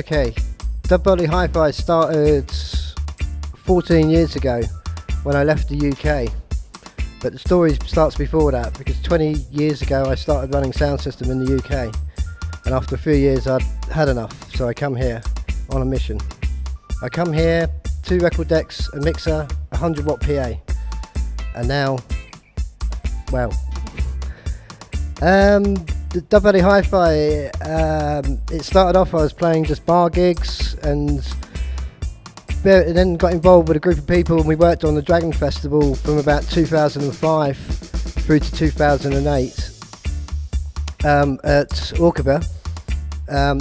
Okay, Dub Valle Hifi started 14 years ago when I left the UK, but the story starts before that, because 20 years ago I started running sound system in the UK, and after a few years I'd had enough, so I come here on a mission. I come here, 2 record decks, a mixer, 100 watt PA, and now, well, the Dub Valle Hifi, it started off, I was playing just bar gigs, and then got involved with a group of people, and we worked on the Dragon Festival from about 2005 through to 2008 at Orkaba.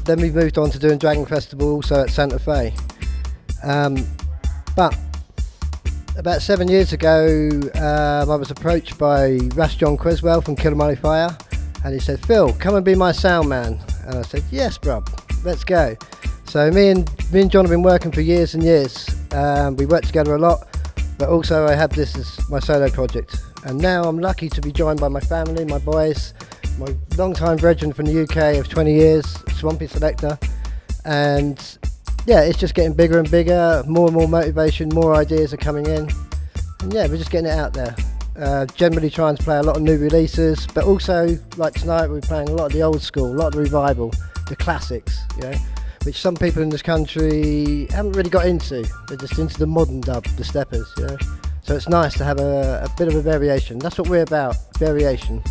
Then we moved on to doing Dragon Festival also at Santa Fe. But about 7 years ago, I was approached by Ras John Creswell from Kilmarnock Fire, and he said, "Phil, come and be my sound man." And I said, "Yes, bruv, let's go." So me and John have been working for years and years. We work together a lot, but also I have this as my solo project. And now I'm lucky to be joined by my family, my boys, my long-time brethren from the UK of 20 years, Swampy Selector. And yeah, it's just getting bigger and bigger, more and more motivation, more ideas are coming in. And yeah, we're just getting it out there. Generally trying to play a lot of new releases, but also, like tonight, we're playing a lot of the old school, a lot of the revival, the classics, you know, which some people in this country haven't really got into. They're just into the modern dub, the steppers, you know. So it's nice to have a bit of a variation. That's what we're about, variation.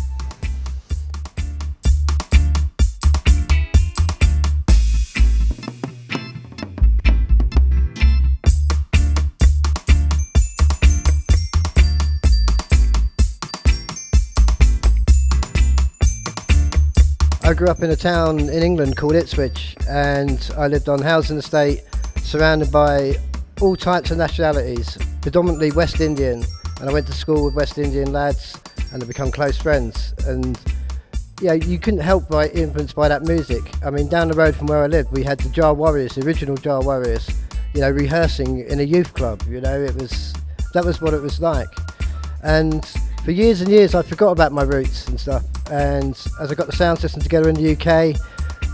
I grew up in a town in England called Ipswich, and I lived on housing estate surrounded by all types of nationalities, predominantly West Indian, and I went to school with West Indian lads and have become close friends. And yeah, you couldn't help but influenced by that music. I mean, down the road from where I lived, we had the Jar Warriors, the original Jar Warriors, you know, rehearsing in a youth club. You know, that was what it was like. And for years and years I forgot about my roots and stuff, and as I got the sound system together in the UK,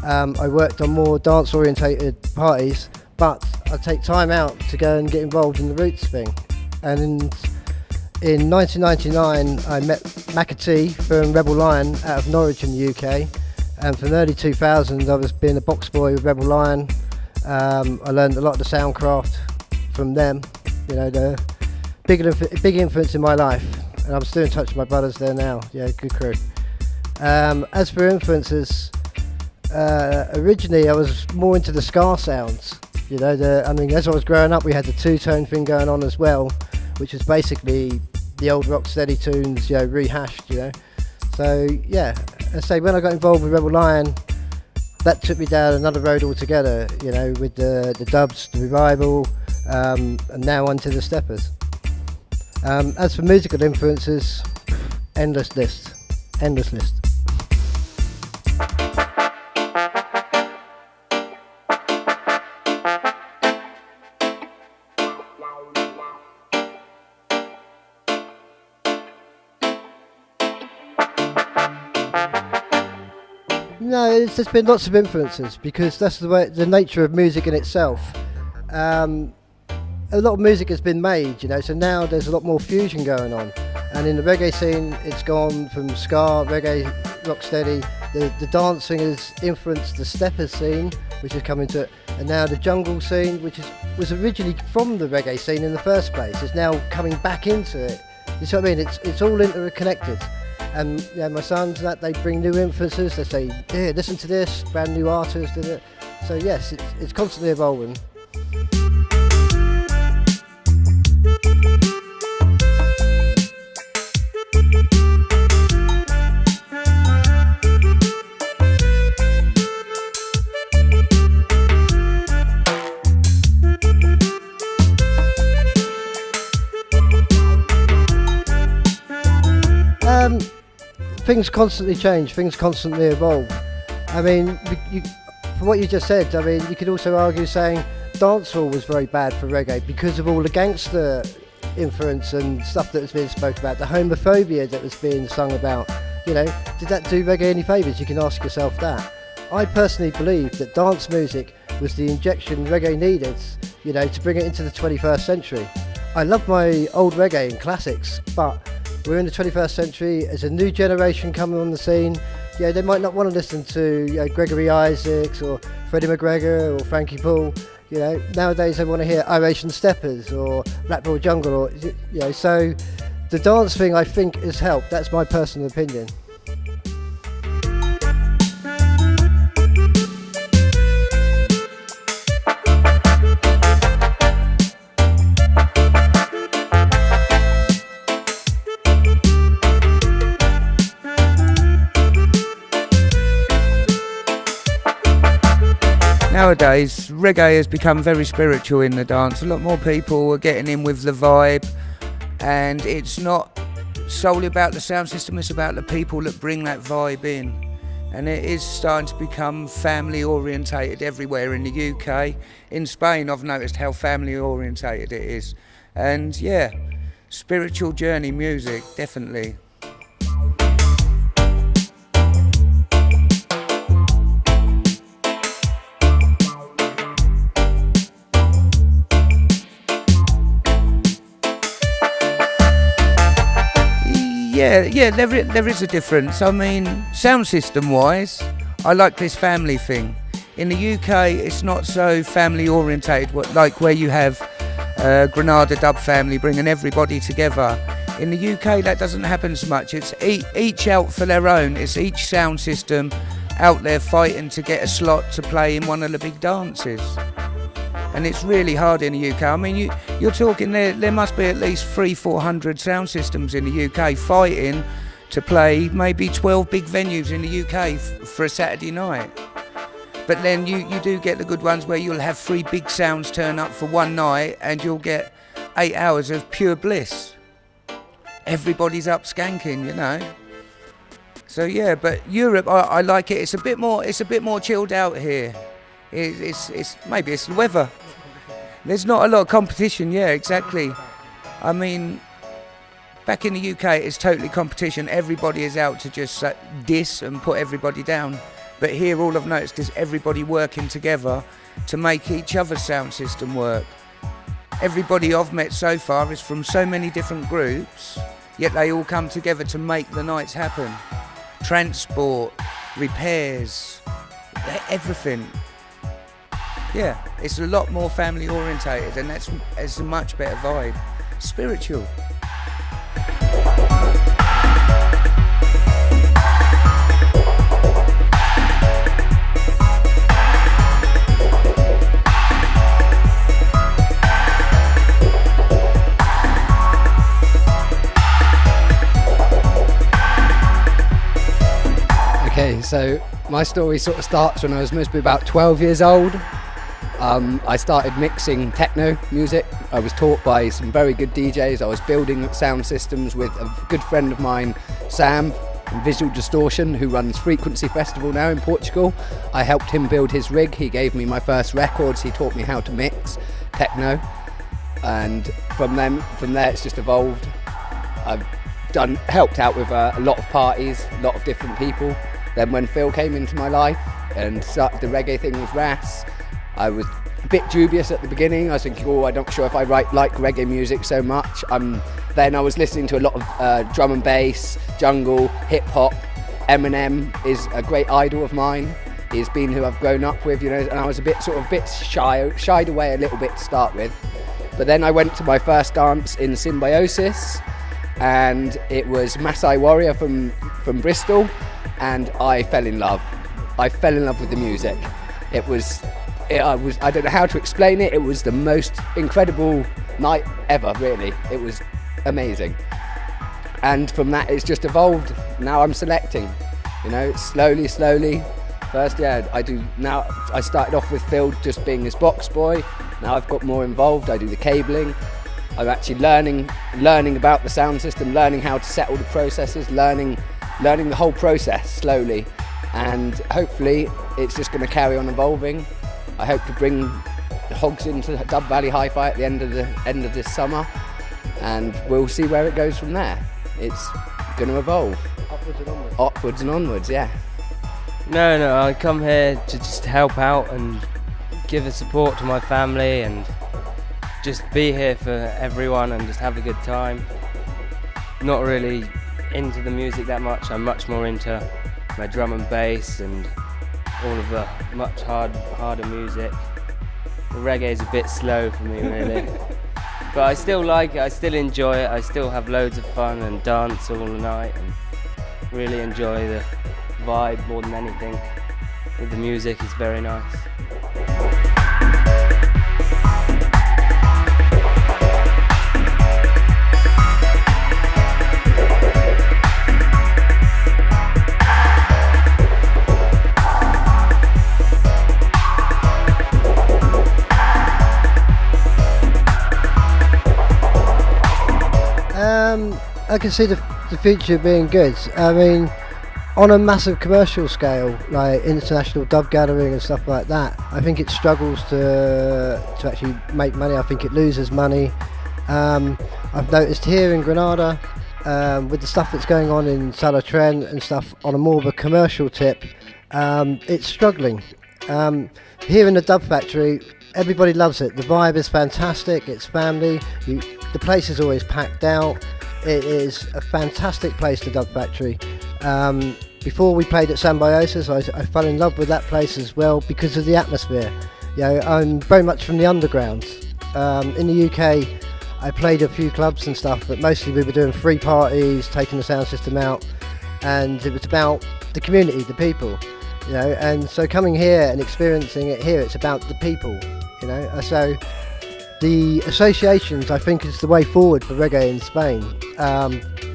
I worked on more dance orientated parties, but I take time out to go and get involved in the roots thing. And in 1999 I met McAtee from Rebel Lion out of Norwich in the UK, and from the early 2000s I was being a box boy with Rebel Lion. I learned a lot of the soundcraft from them, you know, the big influence in my life. And I'm still in touch with my brothers there now. Yeah, good crew. As for influences, originally I was more into the ska sounds. You know, I mean, as I was growing up, we had the two-tone thing going on as well, which is basically the old rock steady tunes, you know, rehashed. You know, so yeah. I say when I got involved with Rebel Lion, that took me down another road altogether. You know, with the dubs, the revival, and now onto the steppers. As for musical influences, endless list. No, it's just been lots of influences, because that's the nature of music in itself. A lot of music has been made, you know, so now there's a lot more fusion going on. And in the reggae scene, it's gone from ska, reggae, rocksteady. The dancing has influenced the stepper scene, which has come into it. And now the jungle scene, which was originally from the reggae scene in the first place, is now coming back into it. You see what I mean? It's all interconnected. And yeah, my sons, they bring new influences. They say, "Here, listen to this, brand new artist," did it. So yes, it's constantly evolving. Things constantly change, things constantly evolve. I mean, from what you just said, I mean, you could also argue saying dancehall was very bad for reggae because of all the gangster influence and stuff that was being spoke about, the homophobia that was being sung about. You know, did that do reggae any favours? You can ask yourself that. I personally believe that dance music was the injection reggae needed, you know, to bring it into the 21st century. I love my old reggae and classics, but we're in the 21st century. There's a new generation coming on the scene. Yeah, they might not want to listen to, you know, Gregory Isaacs or Freddie McGregor or Frankie Paul. You know, nowadays they want to hear Irish and Steppers or Blackpool Jungle, or, you know, so the dance thing I think has helped. That's my personal opinion. Nowadays, reggae has become very spiritual in the dance. A lot more people are getting in with the vibe, and it's not solely about the sound system, it's about the people that bring that vibe in. And it is starting to become family orientated everywhere in the UK. In Spain, I've noticed how family orientated it is. And yeah, spiritual journey music, definitely. Yeah, there is a difference. I mean, sound system wise, I like this family thing. In the UK, it's not so family orientated, like where you have Granada Dub family bringing everybody together. In the UK, that doesn't happen so much. It's each out for their own. It's each sound system out there fighting to get a slot to play in one of the big dances. And it's really hard in the UK. I mean, you're talking there must be at least 300-400 sound systems in the UK fighting to play maybe 12 big venues in the UK for a Saturday night. But then you do get the good ones where you'll have 3 big sounds turn up for one night and you'll get 8 hours of pure bliss. Everybody's up skanking, you know. So yeah, but Europe, I like it. It's a bit more chilled out here. It's maybe it's the weather. There's not a lot of competition. Yeah, exactly. I mean, back in the UK, it's totally competition. Everybody is out to just diss and put everybody down. But here, all I've noticed is everybody working together to make each other's sound system work. Everybody I've met so far is from so many different groups, yet they all come together to make the nights happen. Transport, repairs, everything. Yeah, it's a lot more family orientated, and it's a much better vibe. Spiritual. Okay, so my story sort of starts when I was mostly about 12 years old. I started mixing techno music. I was taught by some very good DJs. I was building sound systems with a good friend of mine, Sam, from Visual Distortion, who runs Frequency Festival now in Portugal. I helped him build his rig. He gave me my first records. He taught me how to mix techno. And from there it's just evolved. I've helped out with a lot of parties, a lot of different people. Then when Phil came into my life and the reggae thing was Ras, I was a bit dubious at the beginning. I was thinking, I'm not sure if I like reggae music so much. Then I was listening to a lot of drum and bass, jungle, hip hop. Eminem is a great idol of mine. He's been who I've grown up with, you know, and I was a bit shied away a little bit to start with. But then I went to my first dance in Symbiosis, and it was Maasai Warrior from Bristol, and I fell in love. I fell in love with the music. I don't know how to explain it. It was the most incredible night ever, really. It was amazing. And from that, it's just evolved. Now I'm selecting, you know, slowly. First, yeah, I do. Now I started off with Phil just being his box boy. Now I've got more involved. I do the cabling. I'm actually learning about the sound system, learning how to set all the processes, learning the whole process slowly. And hopefully it's just going to carry on evolving. I hope to bring the Hogs into Dub Valle Hifi at the end of this summer, and we'll see where it goes from there. It's going to evolve. Upwards and onwards. Yeah. No, I come here to just help out and give a support to my family and just be here for everyone and just have a good time. Not really into the music that much. I'm much more into my drum and bass and all of the much harder music. The reggae is a bit slow for me, really. But I still like it, I still enjoy it, I still have loads of fun and dance all the night and really enjoy the vibe more than anything. The music is very nice. I can see the future being good. I mean, on a massive commercial scale, like international dub gathering and stuff like that, I think it struggles to actually make money. I think it loses money. I've noticed here in Granada, with the stuff that's going on in Soulidarity and stuff on a more of a commercial tip, it's struggling. Here in the Dub Factory, everybody loves it. The vibe is fantastic. It's family. The place is always packed out. It is a fantastic place, the Dub Factory. Before we played at Symbiosis, I fell in love with that place as well because of the atmosphere. You know, I'm very much from the underground. In the UK, I played a few clubs and stuff, but mostly we were doing free parties, taking the sound system out, and it was about the community, the people. You know, and so coming here and experiencing it here, it's about the people. You know, so the associations, I think, is the way forward for reggae in Spain,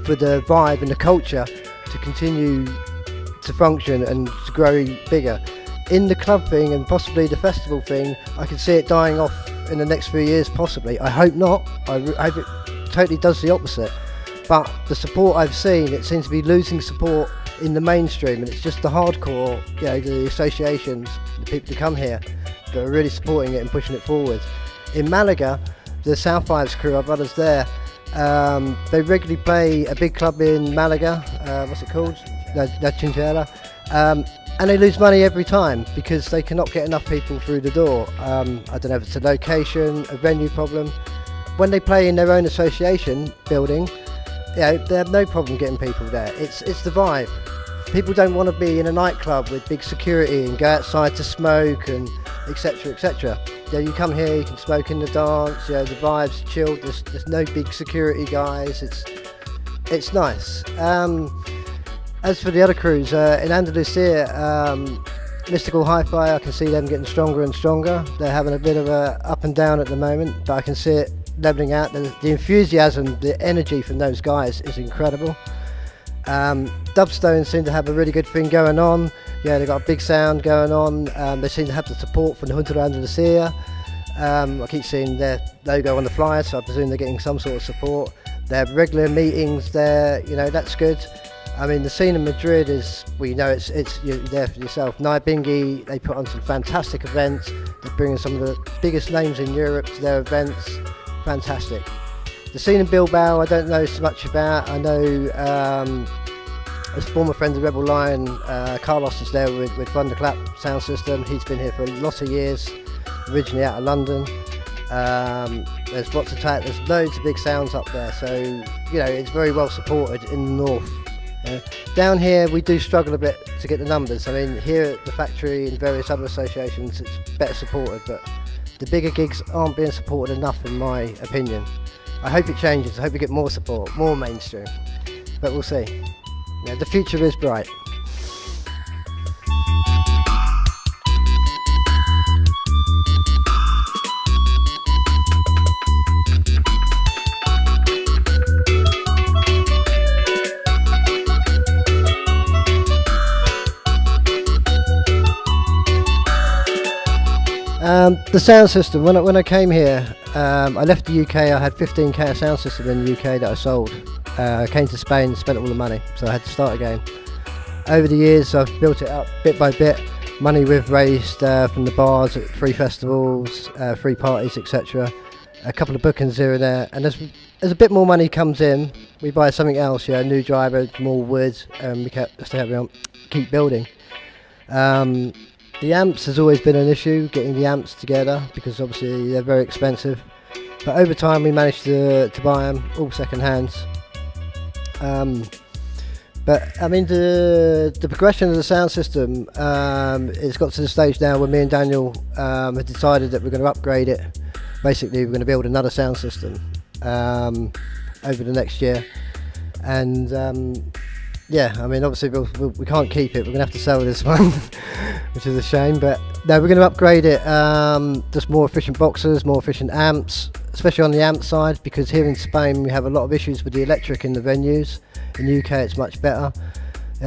for the vibe and the culture to continue to function and to grow bigger. In the club thing and possibly the festival thing, I can see it dying off in the next few years, possibly. I hope not. I hope it totally does the opposite. But the support I've seen, it seems to be losing support in the mainstream, and it's just the hardcore, you know, the associations, the people who come here, that are really supporting it and pushing it forward. In Malaga, the South Fives crew, our brothers there, they regularly play a big club in Malaga, what's it called? La Chinchilla. And they lose money every time because they cannot get enough people through the door. I don't know if it's a location, a venue problem. When they play in their own association building, you know, they have no problem getting people there. It's the vibe. People don't want to be in a nightclub with big security and go outside to smoke and etc, etc. You know, you come here, you can smoke in the dance. You know, the vibe's chilled. There's no big security guys. It's nice. As for the other crews, in Andalusia, Mystical Hi-Fi, I can see them getting stronger and stronger. They're having a bit of a up and down at the moment, but I can see it leveling out. The enthusiasm, the energy from those guys is incredible. Dubstone seem to have a really good thing going on. Yeah, they've got a big sound going on. They seem to have the support from the Junta de Andalusia. I keep seeing their logo on the flyer, so I presume they're getting some sort of support. They have regular meetings there, you know, that's good. I mean, the scene in Madrid is, well, you know, it's you're there for yourself. Nyabingi, they put on some fantastic events. They're bringing some of the biggest names in Europe to their events. Fantastic. The scene in Bilbao, I don't know so much about. I know, as former friend of Rebel Lion, Carlos is there with Thunderclap sound system. He's been here for a lot of years, originally out of London. There's Box Attack, there's loads of big sounds up there, so, you know, it's very well supported in the north. Down here we do struggle a bit to get the numbers. I mean, here at the factory and various other associations it's better supported, but the bigger gigs aren't being supported enough in my opinion. I hope it changes, I hope we get more support, more mainstream, but we'll see. Yeah, the future is bright. The sound system, when I came here, I left the UK, I had 15k sound system in the UK that I sold. I came to Spain, spent all the money, so I had to start again. Over the years I've built it up bit by bit. Money we've raised from the bars at free festivals, free parties, etc. A couple of bookings here and there, and as a bit more money comes in, we buy something else, you know, new driver, more wood, and we keep building. The amps has always been an issue, getting the amps together, because obviously they're very expensive. But over time we managed to buy them, all second hands. But I mean the progression of the sound system, it's got to the stage now where me and Daniel have decided that we're going to upgrade it. Basically we're going to build another sound system over the next year. And yeah, I mean obviously we can't keep it, we're going to have to sell this one, which is a shame. But no, we're going to upgrade it, just more efficient boxes, more efficient amps, especially on the amp side, because here in Spain we have a lot of issues with the electric in the venues. In the UK it's much better.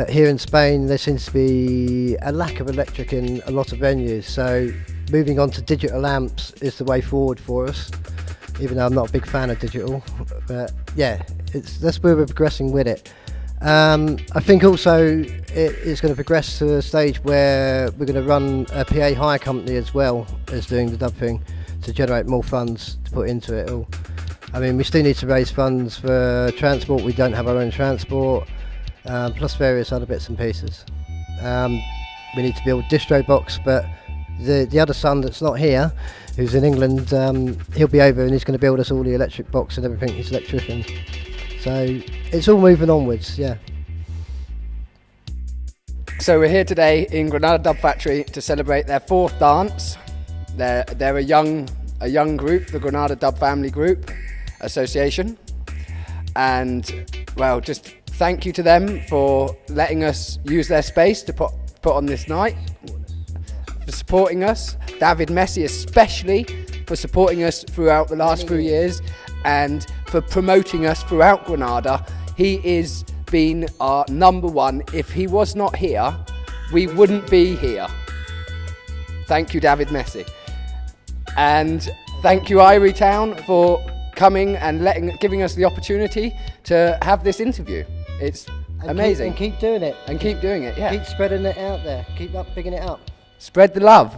Here in Spain there seems to be a lack of electric in a lot of venues, so moving on to digital amps is the way forward for us, even though I'm not a big fan of digital. But yeah, that's where we're progressing with it. I think also it's going to progress to a stage where we're going to run a PA hire company as well as doing the dub thing, to generate more funds to put into it all. I mean, we still need to raise funds for transport. We don't have our own transport, plus various other bits and pieces. We need to build distro box, but the other son that's not here, who's in England, he'll be over and he's going to build us all the electric box and everything. He's an electrician. So it's all moving onwards, yeah. So we're here today in Granada Dub Factory to celebrate their 4th dance. They're a young group, the Granada Dub Family Group Association, and well, just thank you to them for letting us use their space to put on this night, for supporting us. David Messi especially for supporting us throughout the last few years and for promoting us throughout Granada. He is been our number one. If he was not here, we wouldn't be here. Thank you, David Messi. And thank you, Irie Town, for coming and giving us the opportunity to have this interview. It's amazing. And keep doing it. And keep doing it, yeah. Keep spreading it out there. Keep bigging it up. Spread the love.